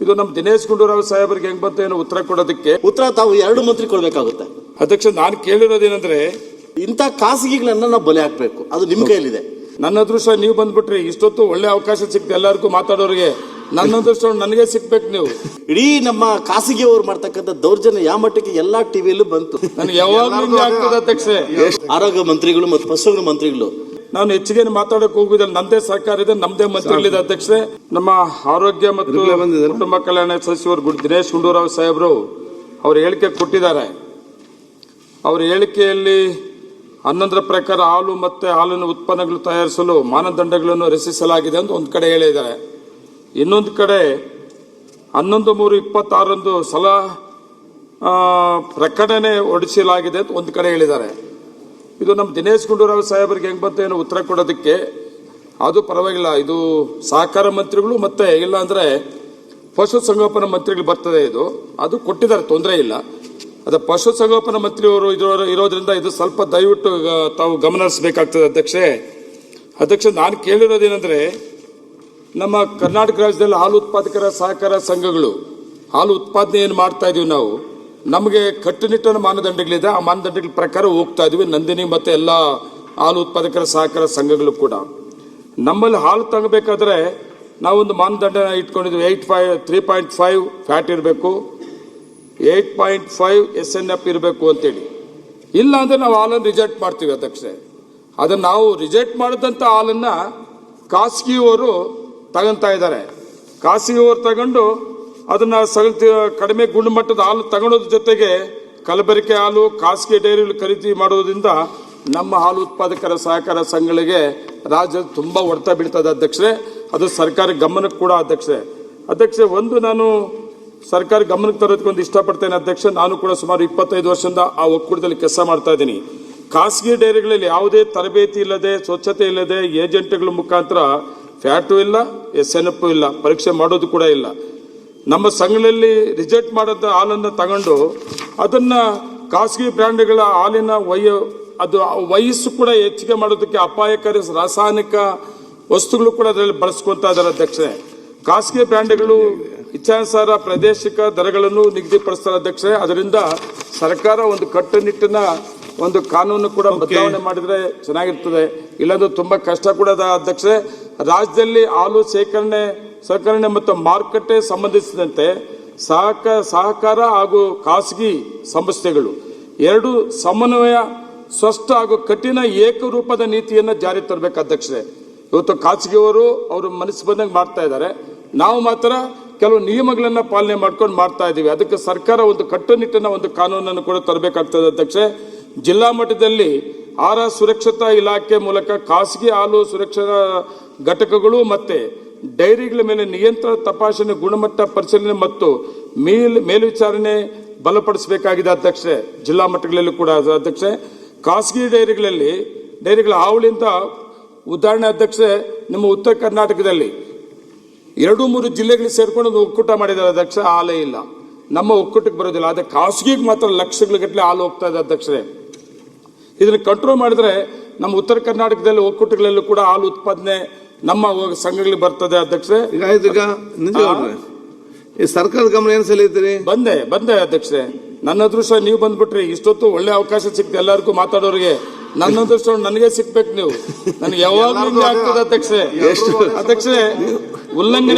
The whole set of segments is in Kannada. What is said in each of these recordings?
ಇದು ನಮ್ಮ ದಿನೇಶ್ ಗುಂಡೂರಾವ್ ಸಾಹೇಬರಿಗೆ ಹೆಂಗ್ ಬಂತ ಏನೋ ಉತ್ತರ ಕೊಡೋದಕ್ಕೆ ಉತ್ತರ ತಾವು 2 ಮಂತ್ರಿ ಕೊಡ್ಬೇಕಾಗುತ್ತೆ. ಅಧ್ಯಕ್ಷ, ನಾನು ಕೇಳಿರೋದೇನಂದ್ರೆ ಇಂಥ ಖಾಸಗಿಗಳನ್ನ ನಾವು ಬಲೆ ಹಾಕ್ಬೇಕು, ಅದು ನಿಮ್ ಕೈಲಿದೆ. ನನ್ನ ಅದೃಷ್ಟ ನೀವು ಬಂದ್ಬಿಟ್ರಿ, ಇಷ್ಟೊತ್ತು ಒಳ್ಳೆ ಅವಕಾಶ ಸಿಕ್ತು ಎಲ್ಲರಿಗೂ ಮಾತಾಡೋರಿಗೆ. ನನ್ನ ಅದೃಷ್ಟ ನನಗೆ ಸಿಕ್ಬೇಕು. ನೀವು ಇಡೀ ನಮ್ಮ ಖಾಸಗಿಯವರು ಮಾಡ್ತಕ್ಕಂಥ ದೌರ್ಜನ್ಯ ಯಾವ ಮಟ್ಟಕ್ಕೆ ಎಲ್ಲಾ ಟಿವಿಯಲ್ಲೂ ಬಂತು. ನನಗೆ ಯಾವಾಗಲೂ ಆಗ್ತದೆ ಅಧ್ಯಕ್ಷೆ. ಆರೋಗ್ಯ ಮಂತ್ರಿಗಳು ಮತ್ತು ಪಶುಗಳ ಮಂತ್ರಿಗಳು ನಾನು ಹೆಚ್ಚಿಗೆ ಮಾತಾಡಕ್ ಹೋಗುದಿಲ್ಲ. ನಮ್ದೇ ಸರ್ಕಾರ ಇದೆ, ನಮ್ದೇ ಮಂತ್ರಿಗಳಿದೆ ಅಧ್ಯಕ್ಷೆ. ನಮ್ಮ ಆರೋಗ್ಯ ಮತ್ತು ಕುಟುಂಬ ಕಲ್ಯಾಣ ಸಚಿವರು ದಿನೇಶ್ ಗುಂಡೂರಾವ್ ಸಾಹೇಬರು ಅವ್ರ ಹೇಳಿಕೆ ಕೊಟ್ಟಿದ್ದಾರೆ. ಅವರ ಹೇಳಿಕೆಯಲ್ಲಿ 11ರ ಪ್ರಕಾರ ಹಾಲು ಮತ್ತು ಹಾಲಿನ ಉತ್ಪನ್ನಗಳು ತಯಾರಿಸಲು ಮಾನದಂಡಗಳನ್ನು ರಚಿಸಲಾಗಿದೆ ಅಂತ ಒಂದು ಕಡೆ ಹೇಳಿದ್ದಾರೆ. ಇನ್ನೊಂದು ಕಡೆ 11/3/26 ಪ್ರಕಟಣೆ ಹೊರಡಿಸಲಾಗಿದೆ ಅಂತ ಒಂದು ಕಡೆ ಹೇಳಿದ್ದಾರೆ. ಇದು ನಮ್ಮ ದಿನೇಶ್ ಗುಂಡೂರಾವ್ ಸಾಹೇಬರಿಗೆ ಹೆಂಗ್ ಬಂತ ಏನೋ ಉತ್ತರ ಕೊಡೋದಕ್ಕೆ ಅದು ಪರವಾಗಿಲ್ಲ. ಇದು ಸಹಕಾರ ಮಂತ್ರಿಗಳು ಮತ್ತೆ ಇಲ್ಲ ಅಂದ್ರೆ ಪಶು ಸಂಗೋಪನಾ ಮಂತ್ರಿಗಳು ಬರ್ತದೆ. ಇದು ಅದು ಕೊಟ್ಟಿದ್ದಾರೆ, ತೊಂದರೆ ಇಲ್ಲ. ಅದು ಪಶು ಸಂಗೋಪನಾ ಮಂತ್ರಿಯವರು ಇರೋದ್ರಿಂದ ಇದು ಸ್ವಲ್ಪ ದಯವಿಟ್ಟು ತಾವು ಗಮನ ಹರಿಸಬೇಕಾಗ್ತದೆ ಅಧ್ಯಕ್ಷ. ನಾನು ಕೇಳಿರೋದೇನೆಂದ್ರೆ, ನಮ್ಮ ಕರ್ನಾಟಕ ರಾಜ್ಯದಲ್ಲಿ ಹಾಲು ಉತ್ಪಾದಕರ ಸಹಕಾರ ಸಂಘಗಳು ಹಾಲು ಉತ್ಪಾದನೆ ಏನು ಮಾಡ್ತಾ ಇದೀವಿ ನಾವು, ನಮಗೆ ಕಟ್ಟುನಿಟ್ಟಿನ ಮಾನದಂಡಗಳಿದೆ. ಆ ಮಾನದಂಡಗಳ ಪ್ರಕಾರ ಹೋಗ್ತಾ ಇದೀವಿ. ನಂದಿನಿ ಮತ್ತೆ ಎಲ್ಲ ಹಾಲು ಉತ್ಪಾದಕರ ಸಹಕಾರ ಸಂಘಗಳು ಕೂಡ ನಮ್ಮಲ್ಲಿ ಹಾಲು ತಗೋಬೇಕಾದ್ರೆ ನಾವೊಂದು ಮಾನದಂಡ ಇಟ್ಕೊಂಡಿದ್ವಿ. 3.5 ಫ್ಯಾಟ್ ಇರಬೇಕು, 8.5 SNF ಇರಬೇಕು ಅಂತೇಳಿ. ಇಲ್ಲ ಅಂದ್ರೆ ನಾವು ಹಾಲನ್ನು ರಿಜೆಕ್ಟ್ ಮಾಡ್ತೀವಿ ಅಧ್ಯಕ್ಷೆ. ಅದನ್ನು ನಾವು ರಿಜೆಕ್ಟ್ ಮಾಡಿದಂಥ ಹಾಲನ್ನ ಖಾಸಗಿಯವರು ತಗೊಂತಾ ಇದ್ದಾರೆ. ಖಾಸಗಿಯವರು ತಗೊಂಡು ಅದನ್ನ ಕಡಿಮೆ ಗುಣಮಟ್ಟದ ಹಾಲು ತಗೊಳೋದ್ರ ಜೊತೆಗೆ ಕಲಬೆರಕೆ ಹಾಲು ಖಾಸಗಿ ಡೈರಿಗಳು ಖರೀದಿ ಮಾಡೋದ್ರಿಂದ ನಮ್ಮ ಹಾಲು ಉತ್ಪಾದಕರ ಸಹಕಾರ ಸಂಘಗಳಿಗೆ ರಾಜ್ಯದಲ್ಲಿ ತುಂಬಾ ಹೊಡೆತ ಬೀಳ್ತದೆ ಅಧ್ಯಕ್ಷರೇ. ಅದು ಸರ್ಕಾರ ಗಮನಕ್ಕೆ ಕೂಡ ಅಧ್ಯಕ್ಷೆ. ಒಂದು ನಾನು ಸರ್ಕಾರ ಗಮನಕ್ಕೆ ತರೋದಕ್ಕೊಂದು ಇಷ್ಟಪಡ್ತೇನೆ ಅಧ್ಯಕ್ಷ. ನಾನು ಕೂಡ ಸುಮಾರು 25 ವರ್ಷದಿಂದ ಆ ಒಕ್ಕೂಟದಲ್ಲಿ ಕೆಲಸ ಮಾಡ್ತಾ ಇದ್ದೀನಿ. ಖಾಸಗಿ ಡೈರಿಗಳಲ್ಲಿ ಯಾವುದೇ ತರಬೇತಿ ಇಲ್ಲದೆ, ಸ್ವಚ್ಛತೆ ಇಲ್ಲದೆ, ಏಜೆಂಟ್ಗಳ ಮುಖಾಂತರ ಫ್ಯಾಟು ಇಲ್ಲ, SNF ಇಲ್ಲ, ಪರೀಕ್ಷೆ ಮಾಡೋದು ಕೂಡ ಇಲ್ಲ. ನಮ್ಮ ಸಂಘಗಳಲ್ಲಿ ರಿಜೆಕ್ಟ್ ಮಾಡೋದ ಹಾಲನ್ನು ತಗೊಂಡು ಅದನ್ನ ಖಾಸಗಿ ಬ್ರ್ಯಾಂಡ್ಗಳ ಹಾಲಿನ ವಯಸ್ಸು ಕೂಡ ಹೆಚ್ಚಿಗೆ ಮಾಡೋದಕ್ಕೆ ಅಪಾಯಕಾರಿ ರಾಸಾಯನಿಕ ವಸ್ತುಗಳು ಕೂಡ ಅದರಲ್ಲಿ ಬಳಸ್ಕೊಂತ ಇದ್ದಾರೆ ಅಧ್ಯಕ್ಷೆ. ಖಾಸಗಿ ಬ್ರ್ಯಾಂಡ್ಗಳು ಇಚ್ಛಾನುಸಾರ ಪ್ರಾದೇಶಿಕ ದರಗಳನ್ನು ನಿಗದಿಪಡಿಸ್ತಾರೆ ಅಧ್ಯಕ್ಷೆ. ಅದರಿಂದ ಸರ್ಕಾರ ಒಂದು ಕಟ್ಟುನಿಟ್ಟಿನ ಒಂದು ಕಾನೂನು ಕೂಡ ಬದಲಾವಣೆ ಮಾಡಿದ್ರೆ ಚೆನ್ನಾಗಿರ್ತದೆ. ಇಲ್ಲಂದ್ರೆ ತುಂಬಾ ಕಷ್ಟ ಕೂಡ ಅಧ್ಯಕ್ಷೆ. ರಾಜ್ಯದಲ್ಲಿ ಹಾಲು ಸಹಕರಣೆ ಮತ್ತು ಮಾರುಕಟ್ಟೆ ಸಂಬಂಧಿಸಿದಂತೆ ಸಹಕಾರ ಹಾಗೂ ಖಾಸಗಿ ಸಂಸ್ಥೆಗಳು ಎರಡು ಸಮನ್ವಯ, ಸ್ಪಷ್ಟ ಹಾಗೂ ಕಠಿಣ ಏಕರೂಪದ ನೀತಿಯನ್ನು ಜಾರಿ ತರಬೇಕು ಅಧ್ಯಕ್ಷೆ. ಇವತ್ತು ಖಾಸಗಿಯವರು ಅವರು ಮನಸ್ಸು ಬಂದಂಗೆ ಮಾಡ್ತಾ ಇದ್ದಾರೆ, ನಾವು ಮಾತ್ರ ಕೆಲವು ನಿಯಮಗಳನ್ನ ಪಾಲನೆ ಮಾಡ್ಕೊಂಡು ಮಾಡ್ತಾ ಇದ್ದೀವಿ. ಅದಕ್ಕೆ ಸರ್ಕಾರ ಒಂದು ಕಟ್ಟುನಿಟ್ಟಿನ ಒಂದು ಕಾನೂನನ್ನು ಕೂಡ ತರಬೇಕಾಗ್ತದೆ ಅಧ್ಯಕ್ಷೆ. ಜಿಲ್ಲಾ ಮಟ್ಟದಲ್ಲಿ ಆಹಾರ ಸುರಕ್ಷತಾ ಇಲಾಖೆ ಮೂಲಕ ಖಾಸಗಿ ಹಾಲು ಸುರಕ್ಷಾ ಘಟಕಗಳು ಮತ್ತೆ ಡೈರಿಗಳ ಮೇಲೆ ನಿಯಂತ್ರಣ, ತಪಾಸಣೆ, ಗುಣಮಟ್ಟ ಪರಿಶೀಲನೆ ಮತ್ತು ಮೇಲ್ವಿಚಾರಣೆ ಬಲಪಡಿಸಬೇಕಾಗಿದೆ ಅಧ್ಯಕ್ಷೆ. ಜಿಲ್ಲಾ ಮಟ್ಟಗಳಲ್ಲಿ ಕೂಡ ಅಧ್ಯಕ್ಷೆ. ಖಾಸಗಿ ಡೈರಿಗಳ ಹಾವಳಿಯಿಂದ ಉದಾಹರಣೆ ಅಧ್ಯಕ್ಷೆ, ನಿಮ್ಮ ಉತ್ತರ ಕರ್ನಾಟಕದಲ್ಲಿ 2-3 ಜಿಲ್ಲೆಗಳಿಗೆ ಸೇರ್ಕೊಂಡು ಒಂದು ಒಕ್ಕೂಟ ಮಾಡಿದ್ದಾರೆ ಅಧ್ಯಕ್ಷ. ಹಾಲೇ ಇಲ್ಲ, ನಮ್ಮ ಒಕ್ಕೂಟಕ್ಕೆ ಬರೋದಿಲ್ಲ. ಆದರೆ ಖಾಸಗಿಗೆ ಮಾತ್ರ ಲಕ್ಷಗಳ ಗಟ್ಟಲೆ ಹಾಲು ಹೋಗ್ತಾ ಇದೆ ಅಧ್ಯಕ್ಷರೇ. ಇದನ್ನು ಕಂಟ್ರೋಲ್ ಮಾಡಿದ್ರೆ ನಮ್ಮ ಉತ್ತರ ಕರ್ನಾಟಕದಲ್ಲಿ ಒಕ್ಕೂಟಗಳಲ್ಲೂ ಕೂಡ ಹಾಲು ಉತ್ಪಾದನೆ ನಮ್ಮ ಸಂಘಗಳಿಗೆ ಬರ್ತದೆ ಅಧ್ಯಕ್ಷರೇ. ಈ ಸರ್ಕಾರದ ಗಮನ ಏನು ಸೆಳೆಯುತ್ತೀರಿ? ಬಂದೆ ಅಧ್ಯಕ್ಷರೇ. ನನ್ನ ಅದೃಷ್ಟ ನೀವು ಬಂದ್ಬಿಟ್ರಿ, ಇಷ್ಟೊತ್ತು ಒಳ್ಳೆ ಅವಕಾಶ ಸಿಕ್ತು ಎಲ್ಲರಿಗೂ ಮಾತಾಡೋರಿಗೆ. ನನ್ನ ಅದೃಷ್ಟ ನನಗೆ ಸಿಕ್ಬೇಕು. ನೀವು ನನಗೆ ಯಾವಾಗಲೂ ಆಗ್ತದೆ ಅಧ್ಯಕ್ಷರೇ.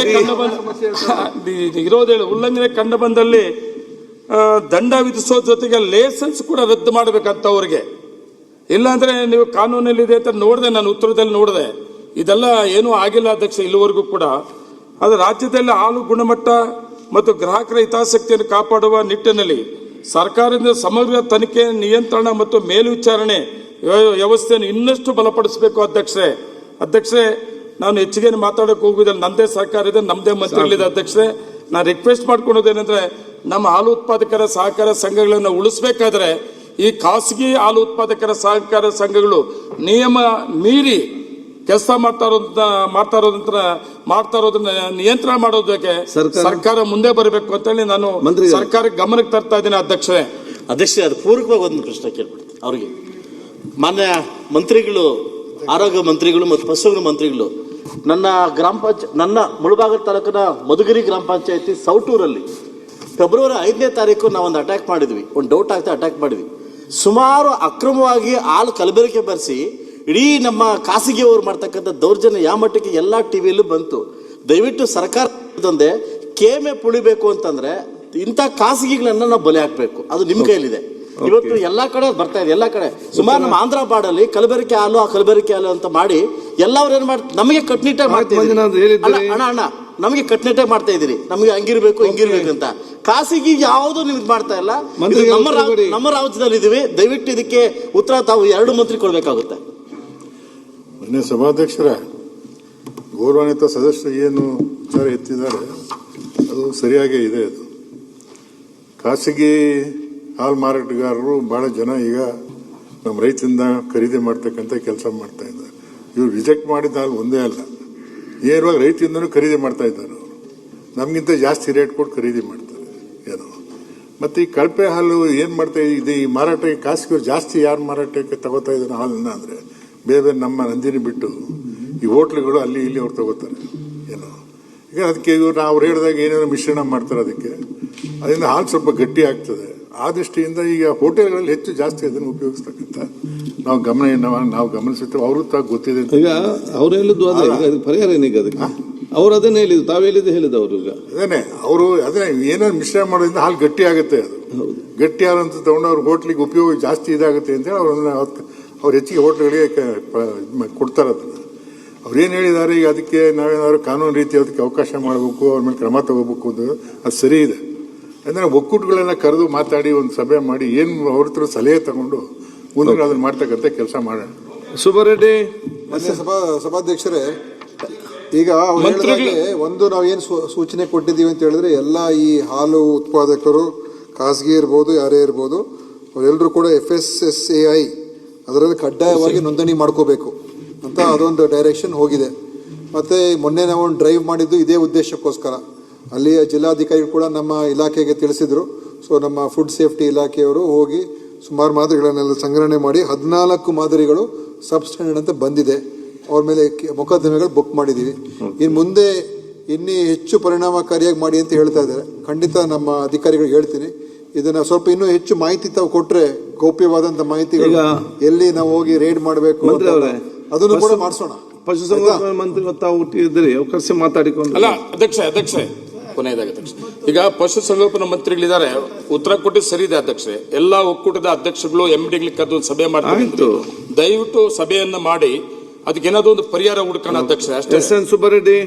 ಉಲ್ಲಂಘನೆ ಕಂಡು ಬಂದಲ್ಲಿ ದಂಡ ವಿಧಿಸೋ ಜೊತೆಗೆ ಲೈಸೆನ್ಸ್ ಕೂಡ ರದ್ದು ಮಾಡಬೇಕಂತ ಅವ್ರಿಗೆ. ಇಲ್ಲಾಂದ್ರೆ ನೀವು ಕಾನೂನಲ್ಲಿ ಇದೆ ಅಂತ ನೋಡಿದೆ, ನಾನು ಉತ್ತರದಲ್ಲಿ ನೋಡಿದೆ. ಇದೆಲ್ಲ ಏನೂ ಆಗಿಲ್ಲ ಅಧ್ಯಕ್ಷ ಇಲ್ಲಿವರೆಗೂ ಕೂಡ. ಅದು ರಾಜ್ಯದಲ್ಲಿ ಹಾಲು ಗುಣಮಟ್ಟ ಮತ್ತು ಗ್ರಾಹಕರ ಹಿತಾಸಕ್ತಿಯನ್ನು ಕಾಪಾಡುವ ನಿಟ್ಟಿನಲ್ಲಿ ಸರ್ಕಾರದಿಂದ ಸಮಗ್ರ ತನಿಖೆ, ನಿಯಂತ್ರಣ ಮತ್ತು ಮೇಲ್ವಿಚಾರಣೆ ವ್ಯವಸ್ಥೆಯನ್ನು ಇನ್ನಷ್ಟು ಬಲಪಡಿಸಬೇಕು ಅಧ್ಯಕ್ಷರೇ. ನಾನು ಹೆಚ್ಚಿಗೆ ಮಾತಾಡೋಕೆ ಹೋಗುವುದಿಲ್ಲ. ನಮ್ಮದೇ ಸರ್ಕಾರ ಇದೆ, ನಮ್ಮದೇ ಮಂತ್ರಿಗಳಿದೆ ಅಧ್ಯಕ್ಷರೇ. ನಾನು ರಿಕ್ವೆಸ್ಟ್ ಮಾಡ್ಕೊಳೋದೇನೆಂದ್ರೆ, ನಮ್ಮ ಹಾಲು ಉತ್ಪಾದಕರ ಸಹಕಾರ ಸಂಘಗಳನ್ನು ಉಳಿಸಬೇಕಾದ್ರೆ ಈ ಖಾಸಗಿ ಹಾಲು ಉತ್ಪಾದಕರ ಸಹಕಾರ ಸಂಘಗಳು ನಿಯಮ ಮೀರಿ ಕೆಲಸ ಮಾಡ್ತಾ ಇರೋದನ್ನ ನಿಯಂತ್ರಣ ಮಾಡೋದಕ್ಕೆ ಸರ್ಕಾರ ಮುಂದೆ ಬರಬೇಕು ಅಂತ ಹೇಳಿ ನಾನು ಸರ್ಕಾರಕ್ಕೆ ಗಮನಕ್ಕೆ ತರ್ತಾ ಇದ್ದೀನಿ ಅಧ್ಯಕ್ಷರೇ. ಅದು ಪೂರಕವಾಗಿ ಒಂದು ಪ್ರಶ್ನೆ ಕೇಳ್ಬಿಡ್ತೀನಿ ಅವರಿಗೆ. ಮಾನ್ಯ ಮಂತ್ರಿಗಳು, ಆರೋಗ್ಯ ಮಂತ್ರಿಗಳು ಮತ್ತು ಪಶುಗಳ ಮಂತ್ರಿಗಳು ನನ್ನ ಮುಳಬಾಗಿಲು ತಾಲೂಕಿನ ಮಧುಗಿರಿ ಗ್ರಾಮ ಪಂಚಾಯತಿ ಸೌಟೂರಲ್ಲಿ ಫೆಬ್ರವರಿ 5ನೇ ತಾರೀಕು ನಾವೊಂದು ಅಟ್ಯಾಕ್ ಮಾಡಿದ್ವಿ. ಒಂದು ಡೌಟ್ ಆಗ್ತಾ ಅಟ್ಯಾಕ್ ಮಾಡಿದ್ವಿ. ಸುಮಾರು ಅಕ್ರಮವಾಗಿ ಹಾಲು ಕಲಬೆರಕೆ ಬರೆಸಿ ಇಡೀ ನಮ್ಮ ಖಾಸಗಿಯವರು ಮಾಡ್ತಕ್ಕಂಥ ದೌರ್ಜನ್ಯ ಯಾವ ಮಟ್ಟಿಗೆ ಎಲ್ಲ ಟಿವಿಯಲ್ಲೂ ಬಂತು. ದಯವಿಟ್ಟು ಸರ್ಕಾರ ಒಂದೇ ಕೇಮೆ ಪುಳಿಬೇಕು ಅಂತಂದ್ರೆ ಇಂಥ ಖಾಸಗಿಗಳನ್ನ ನಾವು ಬಲಿ ಹಾಕಬೇಕು. ಅದು ನಿಮ್ಮ ಕೈಲಿದೆ. ಇವತ್ತು ಎಲ್ಲಾ ಕಡೆ ಬರ್ತಾ ಇದೆ. ಎಲ್ಲಾ ಕಡೆ ಸುಮಾರು ನಮ್ಮ ಆಂಧ್ರ ಬಾಡಲ್ಲಿ ಕಲಬೆರಕೆ ಹಾಲು ಆ ಕಲಬೆರಕೆ ಹಾಲು ಅಂತ ಮಾಡಿ ಎಲ್ಲವ್ರು ಏನ್ ಮಾಡ್ತಾರೆ, ನಮಗೆ ಕಟ್ನಿಟ್ಟಾಗಿ ಮಾಡ್ತಾ ಇದ್ದೀರಿ. ಅಣ್ಣ ನಮಗೆ ಕಟ್ನಿಟ್ಟಾಗಿ ಮಾಡ್ತಾ ಇದ್ದೀರಿ. ನಮಗೆ ಹಂಗಿರ್ಬೇಕು ಹಿಂಗಿರ್ಬೇಕು ಅಂತ. ಖಾಸಗಿ ಯಾವುದು ನೀವು ಇದು ಮಾಡ್ತಾ ಇಲ್ಲ. ನಮ್ಮ ರಾಜ್ಯದಲ್ಲಿ ಇದೀವಿ. ದಯವಿಟ್ಟು ಇದಕ್ಕೆ ಉತ್ತರ ತಾವು 2 ಮಂತ್ರಿ ಕೊಡ್ಬೇಕಾಗುತ್ತೆ. ಮೊನ್ನೆ ಸಭಾಧ್ಯಕ್ಷರ ಗೌರವಾನ್ವಿತ ಸದಸ್ಯರು ಏನು ವಿಚಾರ ಎತ್ತಿದ್ದಾರೆ ಅದು ಸರಿಯಾಗೇ ಇದೆ. ಅದು ಖಾಸಗಿ ಹಾಲು ಮಾರಾಟಗಾರರು ಬಹಳ ಜನ ಈಗ ನಮ್ಮ ರೈತರಿಂದ ಖರೀದಿ ಮಾಡ್ತಕ್ಕಂಥ ಕೆಲಸ ಮಾಡ್ತಾ ಇದ್ದಾರೆ. ಇವ್ರು ರಿಜೆಕ್ಟ್ ಮಾಡಿದ ಹಾಲು ಒಂದೇ ಅಲ್ಲ, ನೇರವಾಗಿ ರೈತರಿಂದನೂ ಖರೀದಿ ಮಾಡ್ತಾ ಇದ್ದಾರೆ. ಅವರು ನಮಗಿಂತ ಜಾಸ್ತಿ ರೇಟ್ ಕೊಟ್ಟು ಖರೀದಿ ಮಾಡ್ತಾರೆ ಏನೋ. ಮತ್ತು ಈ ಕಳಪೆ ಹಾಲು ಏನು ಮಾಡ್ತಾ ಇದೆ ಈ ಮಾರಾಟಕ್ಕೆ ಖಾಸಗಿಯವರು ಜಾಸ್ತಿ ಯಾರು ಮಾರಾಟಕ್ಕೆ ತಗೋತಾ ಇದ್ದಾರೆ ಹಾಲನ್ನ ಅಂದರೆ ಬೇರೆ ಬೇರೆ ನಮ್ಮ ನಂದಿನಿ ಬಿಟ್ಟು ಈ ಹೋಟ್ಲುಗಳು ಅಲ್ಲಿ ಇಲ್ಲಿ ಅವ್ರು ತಗೋತಾರೆ ಏನೋ. ಈಗ ಅದಕ್ಕೆ ಇವ್ರು ಅವ್ರು ಹೇಳಿದಾಗ ಏನೇನೋ ಮಿಶ್ರಣ ಮಾಡ್ತಾರೆ, ಅದರಿಂದ ಹಾಲು ಸ್ವಲ್ಪ ಗಟ್ಟಿ ಆಗ್ತದೆ. ಆ ದೃಷ್ಟಿಯಿಂದ ಈಗ ಹೋಟೆಲ್ಗಳಲ್ಲಿ ಹೆಚ್ಚು ಜಾಸ್ತಿ ಅದನ್ನು ಉಪಯೋಗಿಸ್ತಕ್ಕಂಥ ನಾವು ಗಮನಿಸುತ್ತೇವೆ. ಅವರು ಗೊತ್ತಿದೆ. ಈಗ ಅವ್ರು ಹೇಳಿದ್ದು ಅದಕ್ಕೆ ಪರಿಹಾರ ಏನೀಗ ಅದಕ್ಕೆ ಅವ್ರು ಅದನ್ನೇ ಹೇಳಿದ್ದು, ತಾವು ಹೇಳಿದ್ದು ಅವರು ಈಗ ಅದನ್ನೇ ಏನಾದ್ರು ಮಿಶ್ರಣ ಮಾಡೋದ್ರಿಂದ ಹಾಲು ಗಟ್ಟಿ ಆಗುತ್ತೆ. ಅದು ಗಟ್ಟಿ ಹಾಲು ಅಂತ ತಗೊಂಡು ಅವ್ರ ಹೋಟ್ಲಿಗೆ ಉಪಯೋಗ ಜಾಸ್ತಿ ಇದಾಗುತ್ತೆ ಅಂತೇಳಿ ಅವ್ರು ಹೆಚ್ಚಿಗೆ ಹೋಟ್ಲ್ಗಳಿಗೆ ಕೊಡ್ತಾರೆ. ಅದನ್ನು ಅವ್ರೇನು ಹೇಳಿದ್ದಾರೆ, ಈಗ ಅದಕ್ಕೆ ನಾವೇನಾದ್ರು ಕಾನೂನು ರೀತಿ ಅದಕ್ಕೆ ಅವಕಾಶ ಮಾಡಬೇಕು, ಅವ್ರ ಮೇಲೆ ಕ್ರಮ ತಗೋಬೇಕು ಅಂತ ಅದು ಸರಿ ಇದೆ. ಅಂದರೆ ಒಕ್ಕೂಟಗಳೆಲ್ಲ ಕರೆದು ಮಾತಾಡಿ ಒಂದು ಸಭೆ ಮಾಡಿ ಏನು ಅವ್ರ ಹತ್ರ ಸಲಹೆ ತಗೊಂಡು ಮುಂದೆ ಅದನ್ನು ಮಾಡ್ತಕ್ಕಂಥ ಕೆಲಸ ಮಾಡೋಣ. ಸುಬ್ಬರೆಡ್ಡಿ ಸಭಾಧ್ಯಕ್ಷರೇ, ಈಗ ಒಂದು ನಾವೇನು ಸೂಚನೆ ಕೊಟ್ಟಿದ್ದೀವಿ ಅಂತ ಹೇಳಿದ್ರೆ ಎಲ್ಲ ಈ ಹಾಲು ಉತ್ಪಾದಕರು ಖಾಸಗಿ ಇರ್ಬೋದು ಯಾರೇ ಇರ್ಬೋದು ಅವರೆಲ್ಲರೂ ಕೂಡ FSSAI ಅದರಲ್ಲಿ ಕಡ್ಡಾಯವಾಗಿ ನೋಂದಣಿ ಮಾಡ್ಕೋಬೇಕು ಅಂತ ಅದೊಂದು ಡೈರೆಕ್ಷನ್ ಹೋಗಿದೆ. ಮತ್ತು ಮೊನ್ನೆ ನಾವು ಒಂದು ಡ್ರೈವ್ ಮಾಡಿದ್ದು ಇದೇ ಉದ್ದೇಶಕ್ಕೋಸ್ಕರ. ಅಲ್ಲಿಯ ಜಿಲ್ಲಾಧಿಕಾರಿಗಳು ಕೂಡ ನಮ್ಮ ಇಲಾಖೆಗೆ ತಿಳಿಸಿದರು. ಸೊ ನಮ್ಮ ಫುಡ್ ಸೇಫ್ಟಿ ಇಲಾಖೆಯವರು ಹೋಗಿ ಸುಮಾರು ಮಾದರಿಗಳನ್ನೆಲ್ಲ ಸಂಗ್ರಹಣೆ ಮಾಡಿ 14 ಮಾದರಿಗಳು ಸಬ್ಸ್ಟ್ಯಾಂಡರ್ಡ್ ಅಂತ ಬಂದಿದೆ. ಅವ್ರ ಮೇಲೆ ಮೊಕದ್ದಮೆಗಳು ಬುಕ್ ಮಾಡಿದ್ದೀವಿ. ಇನ್ನು ಮುಂದೆ ಇನ್ನೂ ಹೆಚ್ಚು ಪರಿಣಾಮಕಾರಿಯಾಗಿ ಮಾಡಿ ಅಂತ ಹೇಳ್ತಾ ಇದ್ದಾರೆ. ಖಂಡಿತ ನಮ್ಮ ಅಧಿಕಾರಿಗಳಿಗೆ ಹೇಳ್ತೀನಿ, ಇದನ್ನ ಸ್ವಲ್ಪ ಇನ್ನೂ ಹೆಚ್ಚು ಮಾಹಿತಿ ತಾವು ಕೊಟ್ರೆ, ಗೌಪ್ಯವಾದಂಥ ಮಾಹಿತಿಗಳು ಎಲ್ಲಿ ನಾವು ಹೋಗಿ ರೇಡ್ ಮಾಡಬೇಕು ಅದನ್ನು ಕೂಡ ಮಾಡಿಸೋಣ. ಪಶುಸಂಗೋಪನಾ ಮಂತ್ರಿ ತಾವು ಹುಟ್ಟಿದ್ರಿ ಅವಕಾಶ ಮಾತಾಡಿಕೊಂಡು. ಅಲ್ಲ ಅಧ್ಯಕ್ಷೆ ಕೊನೆಯದಾಗ ಅಧ್ಯಕ್ಷ, ಈಗ ಪಶುಸಂಗೋಪನಾ ಮಂತ್ರಿಗಳಿದ್ದಾರೆ, ಉತ್ತರ ಕೊಟ್ಟಿದ್ದು ಸರಿ ಇದೆ ಅಧ್ಯಕ್ಷೆ. ಎಲ್ಲಾ ಒಕ್ಕೂಟದ ಅಧ್ಯಕ್ಷಗಳು MDಗಳಿಗೆ ಕರೆದು ಸಭೆ ಮಾಡ್ತಾರೆ. ದಯವಿಟ್ಟು ಸಭೆಯನ್ನ ಮಾಡಿ ಅದಕ್ಕೆ ಏನಾದ್ರು ಒಂದು ಪರಿಹಾರ ಹುಡುಕೋಣ ಅಧ್ಯಕ್ಷ. ಅಷ್ಟೇ. ಸುಬ್ಬರೆಡ್ಡಿ.